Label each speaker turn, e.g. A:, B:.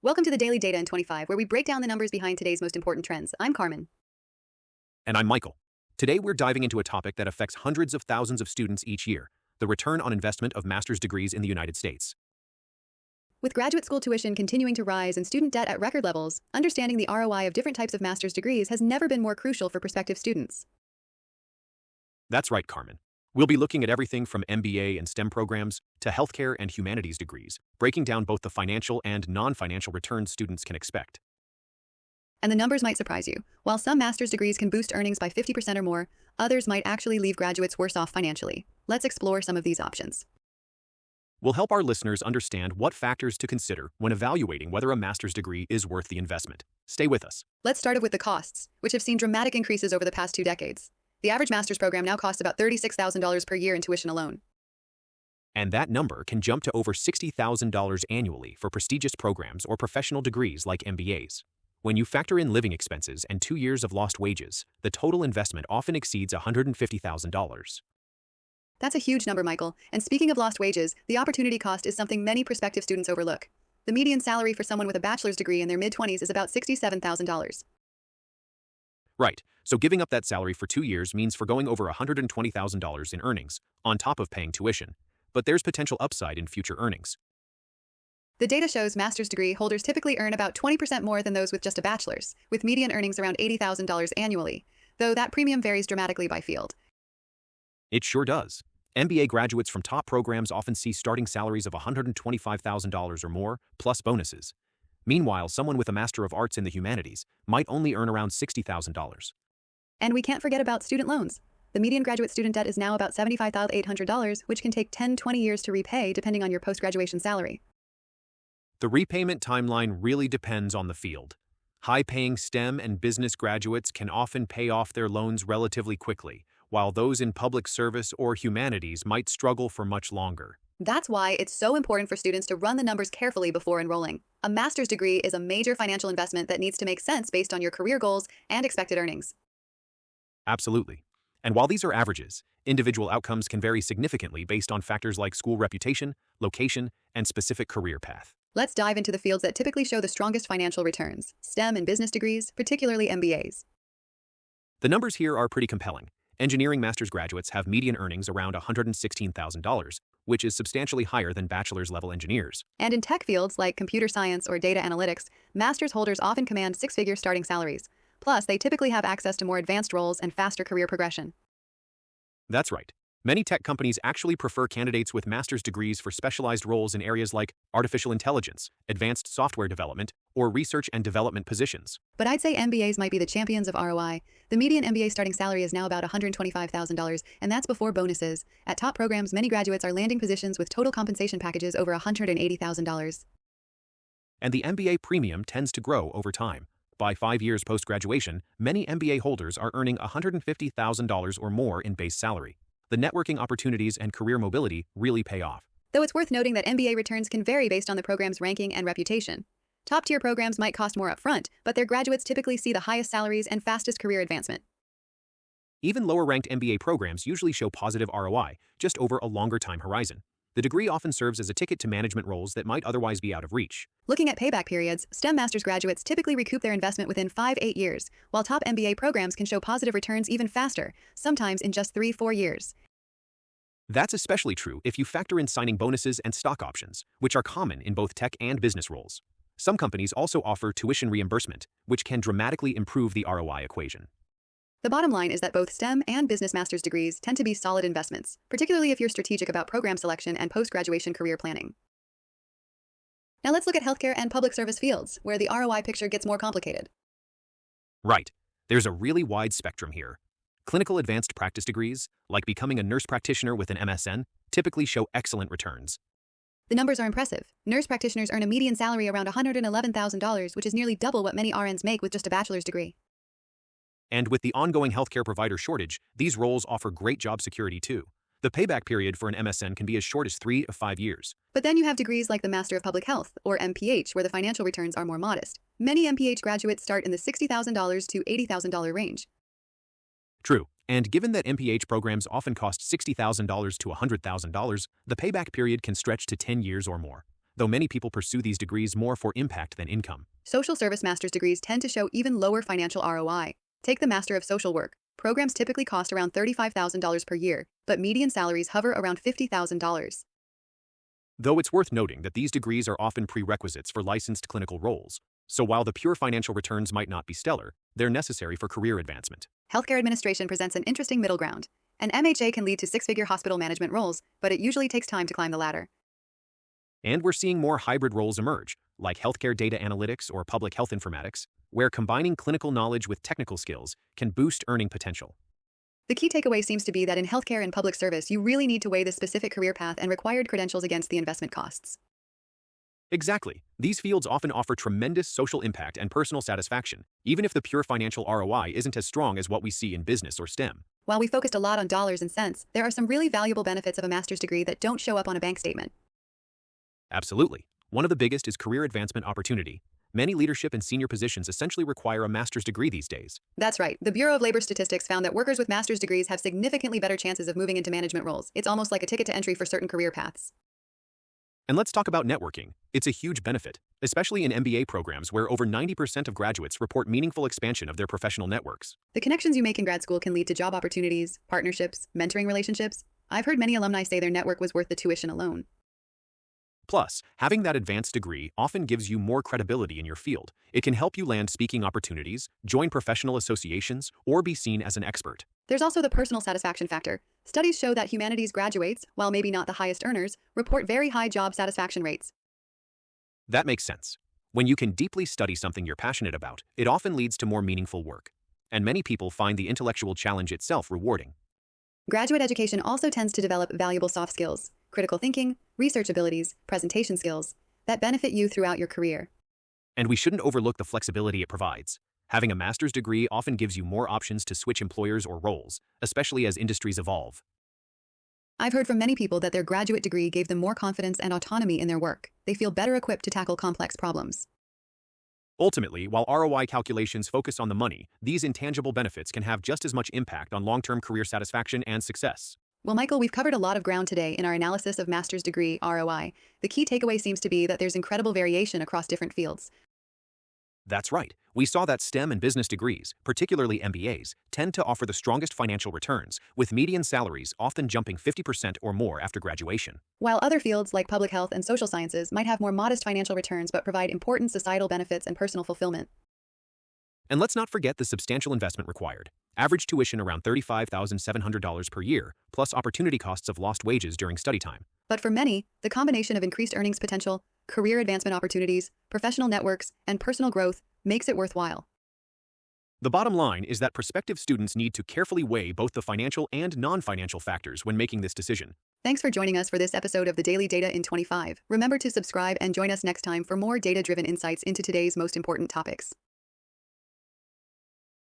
A: Welcome to the Daily Data in 25, where we break down the numbers behind today's most important trends. I'm Carmen.
B: And I'm Michael. Today we're diving into a topic that affects hundreds of thousands of students each year, the return on investment of master's degrees in the United States.
A: With graduate school tuition continuing to rise and student debt at record levels, understanding the ROI of different types of master's degrees has never been more crucial for prospective students.
B: That's right, Carmen. We'll be looking at everything from MBA and STEM programs to healthcare and humanities degrees, breaking down both the financial and non-financial returns students can expect.
A: And the numbers might surprise you. While some master's degrees can boost earnings by 50% or more, others might actually leave graduates worse off financially. Let's explore some of these options.
B: We'll help our listeners understand what factors to consider when evaluating whether a master's degree is worth the investment. Stay with us.
A: Let's start with the costs, which have seen dramatic increases over the past 2 decades. The average master's program now costs about $36,000 per year in tuition alone.
B: And that number can jump to over $60,000 annually for prestigious programs or professional degrees like MBAs. When you factor in living expenses and 2 years of lost wages, the total investment often exceeds $150,000.
A: That's a huge number, Michael. And speaking of lost wages, the opportunity cost is something many prospective students overlook. The median salary for someone with a bachelor's degree in their mid-20s is about $67,000.
B: Right, so giving up that salary for 2 years means forgoing over $120,000 in earnings, on top of paying tuition. But there's potential upside in future earnings.
A: The data shows master's degree holders typically earn about 20% more than those with just a bachelor's, with median earnings around $80,000 annually, though that premium varies dramatically by field.
B: It sure does. MBA graduates from top programs often see starting salaries of $125,000 or more, plus bonuses. Meanwhile, someone with a Master of Arts in the Humanities might only earn around $60,000.
A: And we can't forget about student loans. The median graduate student debt is now about $75,800, which can take 10-20 years to repay depending on your post-graduation salary.
B: The repayment timeline really depends on the field. High-paying STEM and business graduates can often pay off their loans relatively quickly, while those in public service or humanities might struggle for much longer.
A: That's why it's so important for students to run the numbers carefully before enrolling. A master's degree is a major financial investment that needs to make sense based on your career goals and expected earnings.
B: Absolutely. And while these are averages, individual outcomes can vary significantly based on factors like school reputation, location, and specific career path.
A: Let's dive into the fields that typically show the strongest financial returns: STEM and business degrees, particularly MBAs.
B: The numbers here are pretty compelling. Engineering master's graduates have median earnings around $116,000, which is substantially higher than bachelor's-level engineers.
A: And in tech fields like computer science or data analytics, master's holders often command 6-figure starting salaries. Plus, they typically have access to more advanced roles and faster career progression.
B: That's right. Many tech companies actually prefer candidates with master's degrees for specialized roles in areas like artificial intelligence, advanced software development, or research and development positions.
A: But I'd say MBAs might be the champions of ROI. The median MBA starting salary is now about $125,000, and that's before bonuses. At top programs, many graduates are landing positions with total compensation packages over $180,000.
B: And the MBA premium tends to grow over time. By 5 years post-graduation, many MBA holders are earning $150,000 or more in base salary. The networking opportunities and career mobility really pay off.
A: Though it's worth noting that MBA returns can vary based on the program's ranking and reputation. Top-tier programs might cost more upfront, but their graduates typically see the highest salaries and fastest career advancement.
B: Even lower-ranked MBA programs usually show positive ROI, just over a longer time horizon. The degree often serves as a ticket to management roles that might otherwise be out of reach.
A: Looking at payback periods, STEM master's graduates typically recoup their investment within 5-8 years, while top MBA programs can show positive returns even faster, sometimes in just 3-4 years.
B: That's especially true if you factor in signing bonuses and stock options, which are common in both tech and business roles. Some companies also offer tuition reimbursement, which can dramatically improve the ROI equation.
A: The bottom line is that both STEM and business master's degrees tend to be solid investments, particularly if you're strategic about program selection and post-graduation career planning. Now let's look at healthcare and public service fields, where the ROI picture gets more complicated.
B: Right. There's a really wide spectrum here. Clinical advanced practice degrees, like becoming a nurse practitioner with an MSN, typically show excellent returns.
A: The numbers are impressive. Nurse practitioners earn a median salary around $111,000, which is nearly double what many RNs make with just a bachelor's degree.
B: And with the ongoing healthcare provider shortage, these roles offer great job security too. The payback period for an MSN can be as short as 3 to 5 years.
A: But then you have degrees like the Master of Public Health, or MPH, where the financial returns are more modest. Many MPH graduates start in the $60,000 to $80,000 range.
B: True, and given that MPH programs often cost $60,000 to $100,000, the payback period can stretch to 10 years or more. though many people pursue these degrees more for impact than income.
A: Social service master's degrees tend to show even lower financial ROI. Take the Master of Social Work. Programs typically cost around $35,000 per year, but median salaries hover around $50,000.
B: Though it's worth noting that these degrees are often prerequisites for licensed clinical roles, so while the pure financial returns might not be stellar, they're necessary for career advancement.
A: Healthcare administration presents an interesting middle ground. An MHA can lead to six-figure hospital management roles, but it usually takes time to climb the ladder.
B: And we're seeing more hybrid roles emerge, like healthcare data analytics or public health informatics, where combining clinical knowledge with technical skills can boost earning potential.
A: The key takeaway seems to be that in healthcare and public service, you really need to weigh the specific career path and required credentials against the investment costs.
B: Exactly. These fields often offer tremendous social impact and personal satisfaction, even if the pure financial ROI isn't as strong as what we see in business or STEM.
A: While we focused a lot on dollars and cents, there are some really valuable benefits of a master's degree that don't show up on a bank statement.
B: Absolutely. One of the biggest is career advancement opportunity. Many leadership and senior positions essentially require a master's degree these days.
A: That's right. The Bureau of Labor Statistics found that workers with master's degrees have significantly better chances of moving into management roles. It's almost like a ticket to entry for certain career paths.
B: And let's talk about networking. It's a huge benefit, especially in MBA programs where over 90% of graduates report meaningful expansion of their professional networks.
A: The connections you make in grad school can lead to job opportunities, partnerships, mentoring relationships. I've heard many alumni say their network was worth the tuition alone.
B: Plus, having that advanced degree often gives you more credibility in your field. It can help you land speaking opportunities, join professional associations, or be seen as an expert.
A: There's also the personal satisfaction factor. Studies show that humanities graduates, while maybe not the highest earners, report very high job satisfaction rates.
B: That makes sense. When you can deeply study something you're passionate about, it often leads to more meaningful work. And many people find the intellectual challenge itself rewarding.
A: Graduate education also tends to develop valuable soft skills, critical thinking, research abilities, presentation skills, that benefit you throughout your career.
B: And we shouldn't overlook the flexibility it provides. Having a master's degree often gives you more options to switch employers or roles, especially as industries evolve.
A: I've heard from many people that their graduate degree gave them more confidence and autonomy in their work. They feel better equipped to tackle complex problems.
B: Ultimately, while ROI calculations focus on the money, these intangible benefits can have just as much impact on long-term career satisfaction and success.
A: Well, Michael, we've covered a lot of ground today in our analysis of master's degree ROI. The key takeaway seems to be that there's incredible variation across different fields.
B: That's right. We saw that STEM and business degrees, particularly MBAs, tend to offer the strongest financial returns, with median salaries often jumping 50% or more after graduation.
A: While other fields like public health and social sciences might have more modest financial returns but provide important societal benefits and personal fulfillment.
B: And let's not forget the substantial investment required. Average tuition around $35,700 per year, plus opportunity costs of lost wages during study time.
A: But for many, the combination of increased earnings potential, career advancement opportunities, professional networks, and personal growth makes it worthwhile.
B: The bottom line is that prospective students need to carefully weigh both the financial and non-financial factors when making this decision.
A: Thanks for joining us for this episode of the Daily Data in 25. Remember to subscribe and join us next time for more data-driven insights into today's most important topics.